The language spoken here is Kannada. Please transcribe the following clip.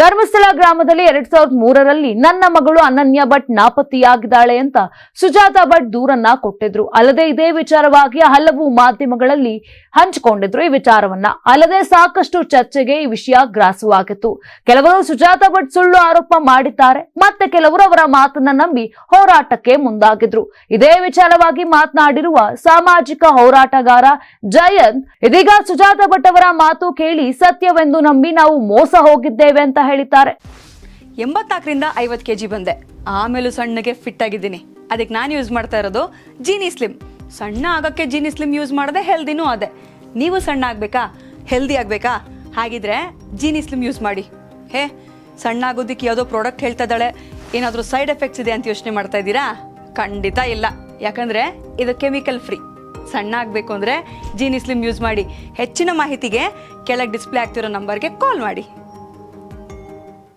ಧರ್ಮಸ್ಥಳ ಗ್ರಾಮದಲ್ಲಿ 2003ರಲ್ಲಿ ನನ್ನ ಮಗಳು ಅನನ್ಯ ಭಟ್ ನಾಪತ್ತೆಯಾಗಿದ್ದಾಳೆ ಅಂತ ಸುಜಾತಾ ಭಟ್ ದೂರನ್ನ ಕೊಟ್ಟಿದ್ರು. ಅಲ್ಲದೆ ಇದೇ ವಿಚಾರವಾಗಿ ಹಲವು ಮಾಧ್ಯಮಗಳಲ್ಲಿ ಹಂಚಿಕೊಂಡಿದ್ರು ಈ ವಿಚಾರವನ್ನ. ಅಲ್ಲದೆ ಸಾಕಷ್ಟು ಚರ್ಚೆಗೆ ಈ ವಿಷಯ ಗ್ರಾಸವಾಗಿತ್ತು. ಕೆಲವರು ಸುಜಾತಾ ಭಟ್ ಸುಳ್ಳು ಆರೋಪ ಮಾಡಿದ್ದಾರೆ, ಮತ್ತೆ ಕೆಲವರು ಅವರ ಮಾತನ್ನ ನಂಬಿ ಹೋರಾಟಕ್ಕೆ ಮುಂದಾಗಿದ್ರು. ಇದೇ ವಿಚಾರವಾಗಿ ಮಾತನಾಡಿರುವ ಸಾಮಾಜಿಕ ಹೋರಾಟಗಾರ ಜಯಂತ್ ಇದೀಗ ಸುಜಾತಾ ಭಟ್ ಅವರ ಮಾತು ಕೇಳಿ ಸತ್ಯವೆಂದು ನಂಬಿ ನಾವು ಮೋಸ ಹೋಗಿದ್ದೇವೆ ಅಂತ ಹೇಳಿದ್ದಾರೆ. 84ರಿಂದ 50 kg ಬಂದೆ, ಆಮೇಲೂ ಸಣ್ಣಗೆ ಫಿಟ್ ಆಗಿದ್ದೀನಿ. ಅದಕ್ಕೆ ನಾನು ಯೂಸ್ ಮಾಡ್ತಾ ಇರೋದು ಜೀನಿ ಸ್ಲಿಮ್. ಸಣ್ಣ ಆಗಕ್ಕೆ ಜೀನಿ ಸ್ಲಿಮ್ ಯೂಸ್ ಮಾಡದೆ ಹೆಲ್ದಿನೂ ಅದೇ. ನೀವು ಸಣ್ಣ ಆಗ್ಬೇಕಾ, ಹೆಲ್ದಿ ಆಗ್ಬೇಕಾ? ಹಾಗಿದ್ರೆ ಜೀನಿ ಸ್ಲಿಮ್ ಯೂಸ್ ಮಾಡಿ. ಸಣ್ಣ ಆಗೋದಕ್ಕೆ ಯಾವುದೋ ಪ್ರಾಡಕ್ಟ್ ಹೇಳ್ತಾ ಇದ್ದಾಳೆ, ಏನಾದರೂ ಸೈಡ್ ಎಫೆಕ್ಟ್ಸ್ ಇದೆ ಅಂತ ಯೋಚನೆ ಮಾಡ್ತಾ ಇದ್ದೀರಾ? ಖಂಡಿತ ಇಲ್ಲ, ಯಾಕಂದ್ರೆ ಇದು ಕೆಮಿಕಲ್ ಫ್ರೀ. ಸಣ್ಣ ಆಗಬೇಕು ಅಂದರೆ ಜೀನಿ ಸ್ಲಿಮ್ ಯೂಸ್ ಮಾಡಿ. ಹೆಚ್ಚಿನ ಮಾಹಿತಿಗೆ ಕೆಳಗೆ ಡಿಸ್ಪ್ಲೇ ಆಗ್ತಿರೋ ನಂಬರ್ಗೆ ಕಾಲ್ ಮಾಡಿ.